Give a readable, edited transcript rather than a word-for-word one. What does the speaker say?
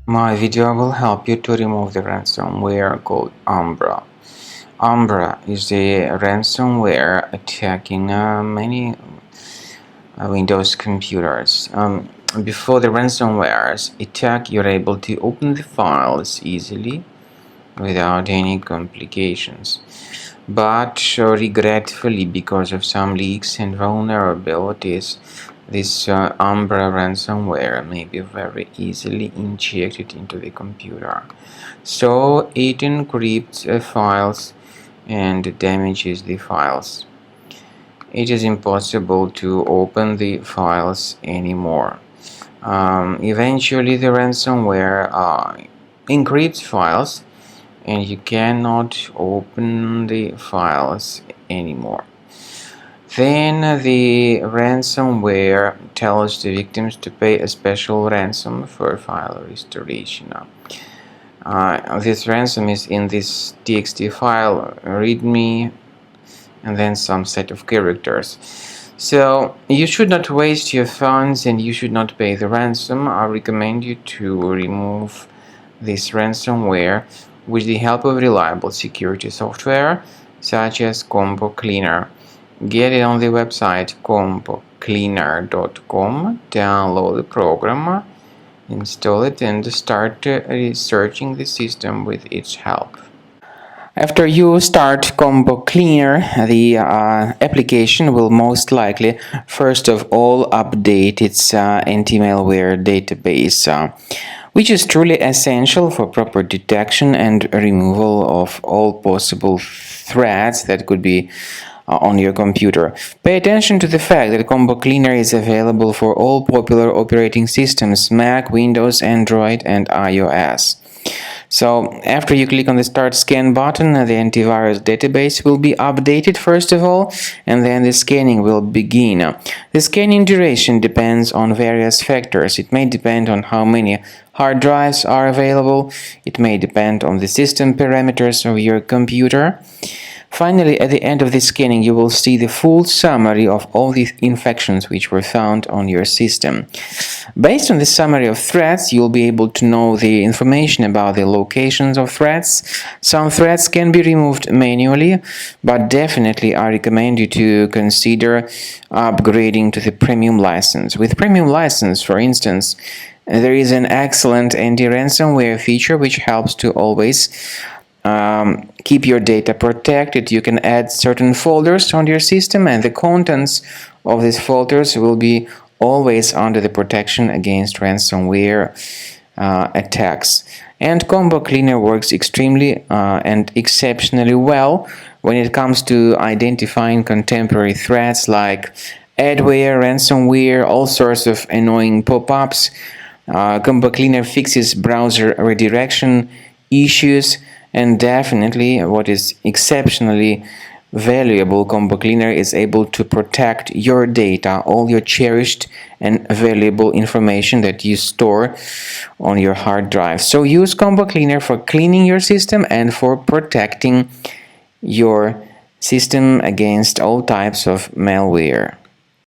My video will help you to remove the ransomware called UMBRA. UMBRA is a ransomware attacking many Windows computers. Before the ransomware's attack, you're able to open the files easily without any complications. But regretfully, because of some leaks and vulnerabilities, this UMBRA ransomware may be very easily injected into the computer. So it encrypts files and damages the files. It is impossible to open the files anymore. Eventually, the ransomware encrypts files, and you cannot open the files anymore. Then the ransomware tells the victims to pay a special ransom for file restoration. This ransom is in this txt file, readme, and then some set of characters. So you should not waste your funds and you should not pay the ransom. I recommend you to remove this ransomware with the help of reliable security software such as Combo Cleaner. Get it on the website combocleaner.com, download the program, install it, and start researching the system with its help. After you start Combo Cleaner, the application will most likely first of all update its anti-malware database, which is truly essential for proper detection and removal of all possible threats that could be on your computer. Pay attention to the fact that Combo Cleaner is available for all popular operating systems: Mac, Windows, Android, and iOS. So after you click on the Start Scan button, the antivirus database will be updated first of all, and then the scanning will begin. The scanning duration depends on various factors. It may depend on how many hard drives are available. It may depend on the system parameters of your computer. Finally, at the end of the scanning, you will see the full summary of all the infections which were found on your system. Based on the summary of threats, you'll be able to know the information about the locations of threats. Some threats can be removed manually, but definitely I recommend you to consider upgrading to the premium license. With premium license, for instance, there is an excellent anti-ransomware feature which helps to always keep your data protected. You can add certain folders on your system, and the contents of these folders will be always under the protection against ransomware attacks. And Combo Cleaner works extremely and exceptionally well when it comes to identifying contemporary threats like adware, ransomware, all sorts of annoying pop-ups. Combo Cleaner fixes browser redirection issues. And definitely, what is exceptionally valuable, Combo Cleaner is able to protect your data, all your cherished and valuable information that you store on your hard drive. So use Combo Cleaner for cleaning your system and for protecting your system against all types of malware.